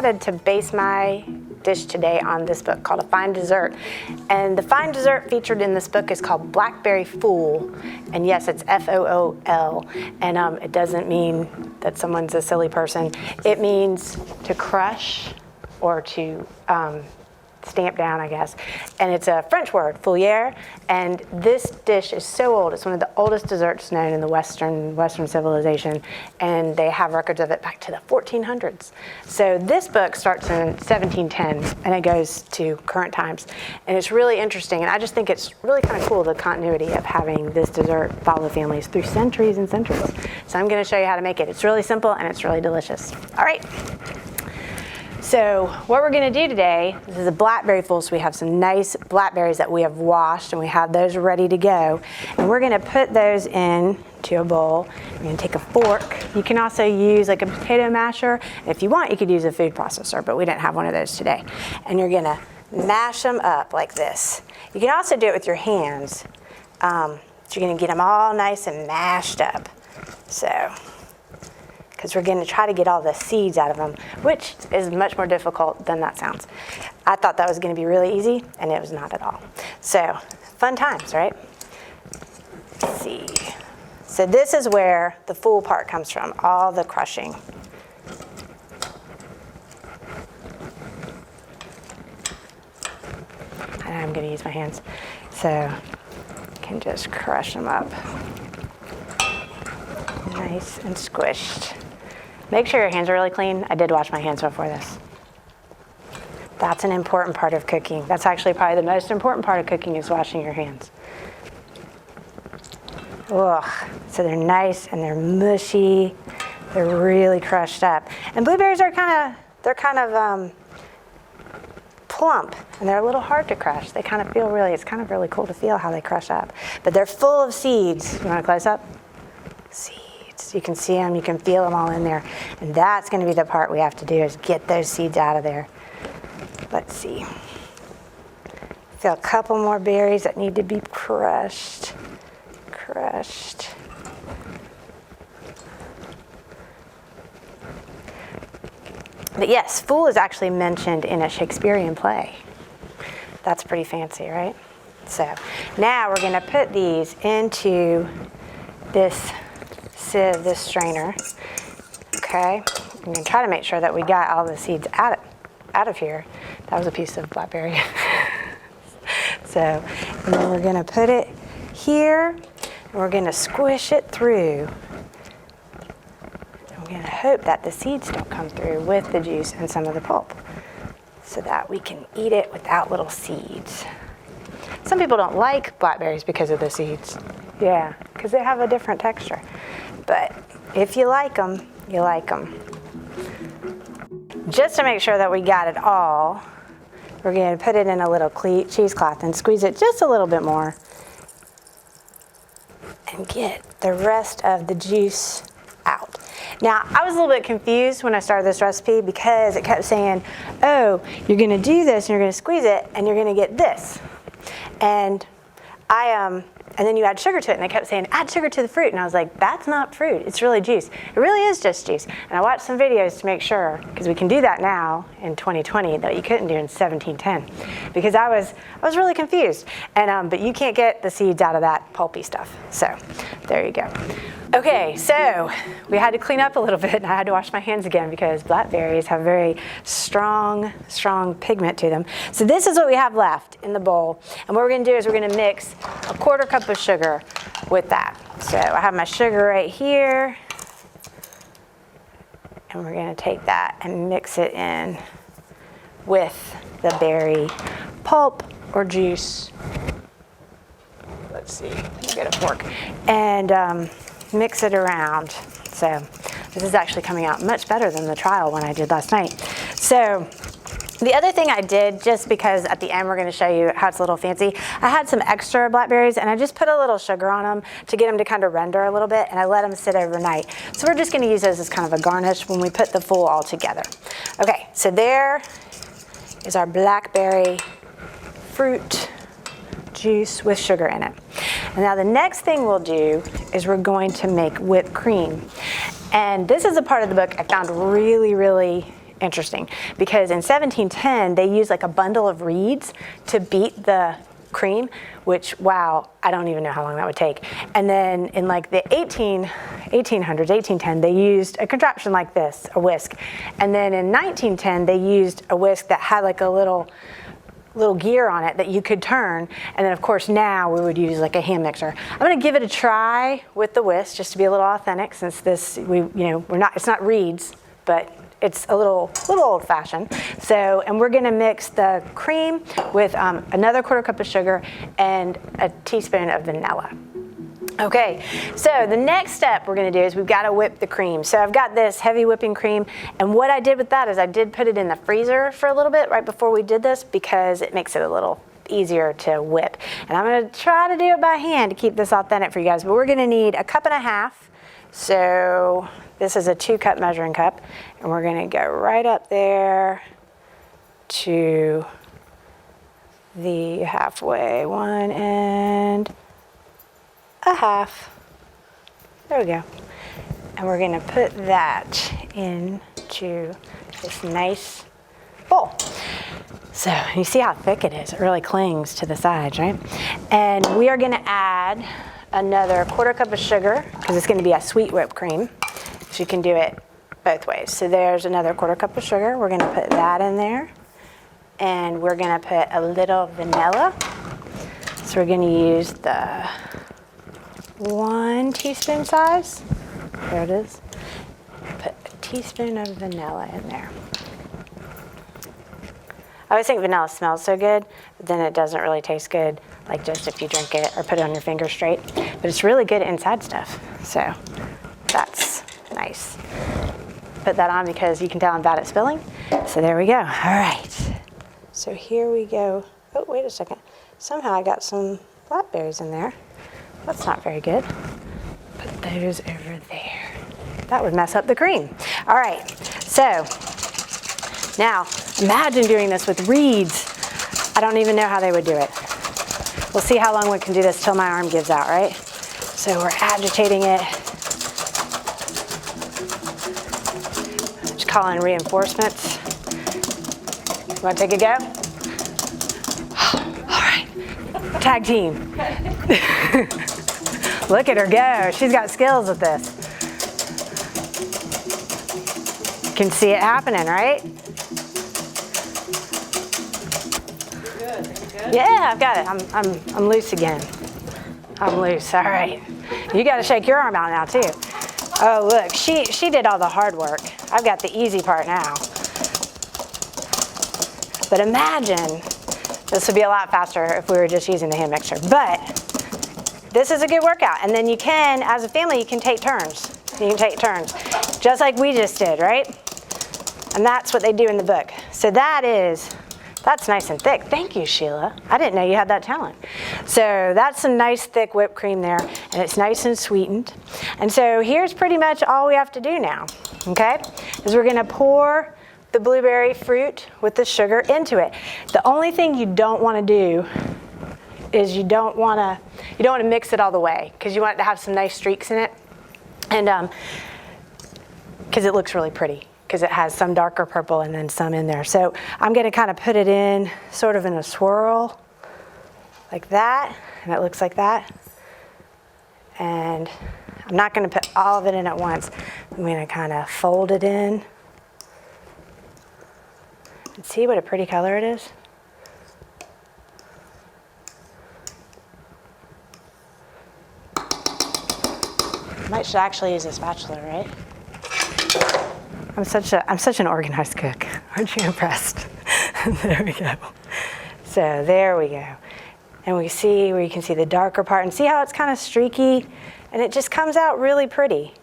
decided to base my dish today on this book called A Fine Dessert. And the fine dessert featured in this book is called Blackberry Fool. And yes, it's F-O-O-L. And it doesn't mean that someone's a silly person. It means to crush or to stamp down, I guess. And it's a French word, foulière. And this dish is so old. It's one of the oldest desserts known in the Western civilization. And they have records of it back to the 1400s. So this book starts in 1710 and it goes to current times. And it's really interesting. And I just think it's really kind of cool, the continuity of having this dessert follow families through centuries and centuries. So I'm going to show you how to make it. It's really simple and it's really delicious. All right. So what we're going to do today, this is a blackberry fool, so we have some nice blackberries that we have washed and we have those ready to go. And we're going to put those into a bowl. We're going to take a fork. You can also use like a potato masher. If you want, you could use a food processor, but we didn't have one of those today. And you're going to mash them up like this. You can also do it with your hands. So you're going to get them all nice and mashed up. So, because we're going to try to get all the seeds out of them, which is much more difficult than that sounds. I thought that was going to be really easy, and it was not at all. So, fun times, right? Let's see. So this is where the fool part comes from, all the crushing. And I'm going to use my hands. So, I can just crush them up. Nice and squished. Make sure your hands are really clean. I did wash my hands before this. That's an important part of cooking. That's actually probably the most important part of cooking is washing your hands. Ugh. So they're nice and they're mushy. They're really crushed up. And blueberries are kind of plump and they're a little hard to crush. They kind of feel it's kind of really cool to feel how they crush up. But they're full of seeds. You want to close up? Seeds. You can see them, you can feel them all in there. And that's going to be the part we have to do is get those seeds out of there. Let's see. Feel a couple more berries that need to be crushed. But yes, fool is actually mentioned in a Shakespearean play. That's pretty fancy, right? So now we're going to put these into this sieve, this strainer. Okay, I'm going to try to make sure that we got all the seeds out of here. That was a piece of blackberry. So, and then we're going to put it here, and we're going to squish it through. And we're going to hope that the seeds don't come through with the juice and some of the pulp, so that we can eat it without little seeds. Some people don't like blackberries because of the seeds. Yeah, because they have a different texture. But if you like them, you like them. Just to make sure that we got it all, we're going to put it in a little cheesecloth and squeeze it just a little bit more and get the rest of the juice out. Now, I was a little bit confused when I started this recipe because it kept saying, oh, you're going to do this and you're going to squeeze it and you're going to get this. And and then you add sugar to it, and they kept saying, add sugar to the fruit. And I was like, that's not fruit, it's really juice. It really is just juice. And I watched some videos to make sure, because we can do that now in 2020 that you couldn't do in 1710. Because I was really confused. And but you can't get the seeds out of that pulpy stuff. So there you go. Okay, so we had to clean up a little bit, and I had to wash my hands again because blackberries have very strong pigment to them. So this is what we have left in the bowl. And what we're going to do is we're going to mix a 1/4 cup of sugar with that. So I have my sugar right here. And we're going to take that and mix it in with the berry pulp or juice. Let's see, let me get a fork. And mix it around. So this is actually coming out much better than the trial one I did last night. So the other thing I did, just because at the end we're going to show you how it's a little fancy, I had some extra blackberries and I just put a little sugar on them to get them to kind of render a little bit, and I let them sit overnight. So we're just going to use those as kind of a garnish when we put the fool all together. Okay, so there is our blackberry fruit juice with sugar in it. And now the next thing we'll do is we're going to make whipped cream. And this is a part of the book I found really interesting because in 1710 they used like a bundle of reeds to beat the cream, which, wow, I don't even know how long that would take. And then in like the 1800s, 1810, they used a contraption like this, a whisk. And then in 1910, they used a whisk that had like a little gear on it that you could turn. And then of course now we would use like a hand mixer. I'm going to give it a try with the whisk just to be a little authentic, since this, it's not reeds, but it's a little old-fashioned. So, and we're gonna mix the cream with another 1/4 cup of sugar and a teaspoon of vanilla. Okay, so the next step we're gonna do is we've gotta whip the cream. So I've got this heavy whipping cream, and what I did with that is I did put it in the freezer for a little bit right before we did this, because it makes it a little easier to whip. And I'm gonna try to do it by hand to keep this authentic for you guys, but we're gonna need 1.5 cups. So this is a 2-cup measuring cup, and we're gonna go right up there to the halfway, 1.5. There we go. And we're gonna put that into this nice bowl. So you see how thick it is? It really clings to the sides, right? And we are gonna add another 1/4 cup of sugar, because it's gonna be a sweet whipped cream. So you can do it both ways. So there's another 1/4 cup of sugar. We're gonna put that in there. And we're gonna put a little vanilla. So we're gonna use the 1 teaspoon size. There it is. Put a teaspoon of vanilla in there. I always think vanilla smells so good, but then it doesn't really taste good, like just if you drink it or put it on your finger straight. But it's really good inside stuff. So that's nice. Put that on because you can tell I'm bad at spilling. So there we go. All right. So here we go. Oh, wait a second. Somehow I got some blackberries in there. That's not very good. Put those over there. That would mess up the cream. All right. So now imagine doing this with reeds. I don't even know how they would do it. We'll see how long we can do this till my arm gives out, right? So we're agitating it. Just calling reinforcements. You want to take a go? All right. Tag team. Look at her go. She's got skills with this. You can see it happening, right? Yeah, I've got it. I'm loose again. I'm loose. All right. You got to shake your arm out now too. Oh, look, she did all the hard work. I've got the easy part now. But imagine this would be a lot faster if we were just using the hand mixer. But this is a good workout. And then you can, as a family, you can take turns. You can take turns, just like we just did, right? And that's what they do in the book. So that's nice and thick. Thank you, Sheila. I didn't know you had that talent. So that's some nice thick whipped cream there, and it's nice and sweetened. And so here's pretty much all we have to do now, okay? Is we're gonna pour the blueberry fruit with the sugar into it. The only thing you don't wanna do is you don't wanna mix it all the way, because you want it to have some nice streaks in it, and because it looks really pretty, because it has some darker purple and then some in there. So I'm gonna kind of put it in sort of in a swirl like that, and it looks like that. And I'm not gonna put all of it in at once. I'm gonna kind of fold it in. And see what a pretty color it is? I should actually use a spatula, right? I'm such an organized cook. Aren't you impressed? There we go. So there we go. And we see where you can see the darker part, and see how it's kind of streaky, and it just comes out really pretty.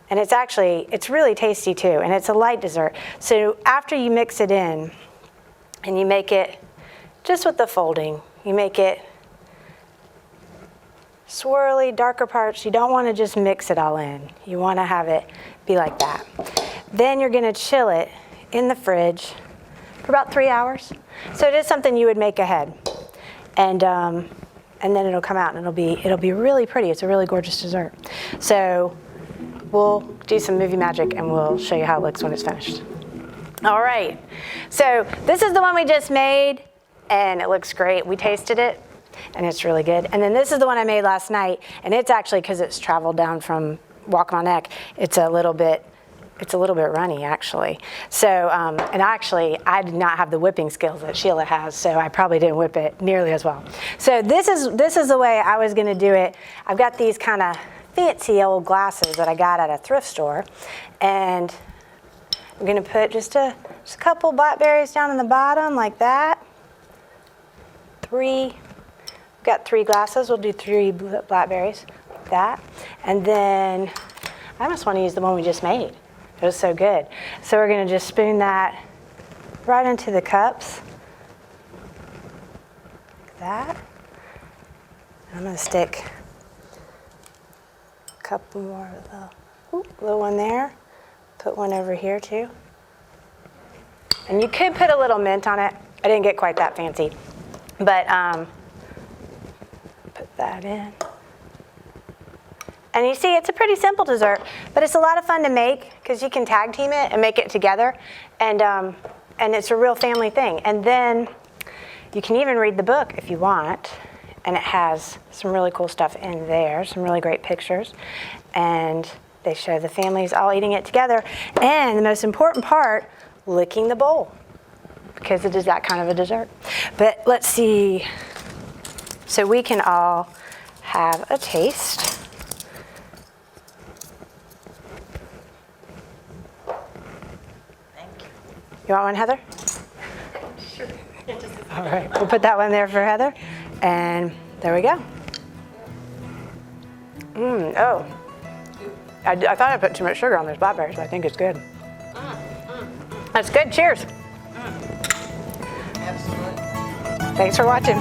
And it's really tasty too, and it's a light dessert. So after you mix it in, and you make it, just with the folding, you make it swirly, darker parts. You don't want to just mix it all in. You want to have it be like that. Then you're going to chill it in the fridge for about 3 hours. So it is something you would make ahead, and then it'll come out and it'll be really pretty. It's a really gorgeous dessert. So we'll do some movie magic and we'll show you how it looks when it's finished. All right, so this is the one we just made, and it looks great. We tasted it, and it's really good. And then this is the one I made last night, and it's actually, because it's traveled down from Walk My Neck, it's a little bit runny, actually. So, and actually, I did not have the whipping skills that Sheila has, so I probably didn't whip it nearly as well. So this is the way I was going to do it. I've got these kind of fancy old glasses that I got at a thrift store, and I'm going to put just a couple blackberries down in the bottom like that. We've got 3 glasses. We'll do 3 blackberries like that. And then I almost want to use the one we just made. It was so good. So we're going to just spoon that right into the cups. Like that. I'm going to stick a couple more of the little one there. Put one over here too. And you could put a little mint on it. I didn't get quite that fancy. But put that in. And you see, it's a pretty simple dessert, but it's a lot of fun to make because you can tag team it and make it together. And it's a real family thing. And then you can even read the book if you want. And it has some really cool stuff in there, some really great pictures. And they show the families all eating it together. And the most important part, licking the bowl, because it is that kind of a dessert. But let's see. So we can all have a taste. Thank you. You want one, Heather? Sure. All right, we'll put that one there for Heather. And there we go. Oh. I thought I put too much sugar on those blackberries, but I think it's good. That's good. Cheers. Absolutely. Thanks for watching.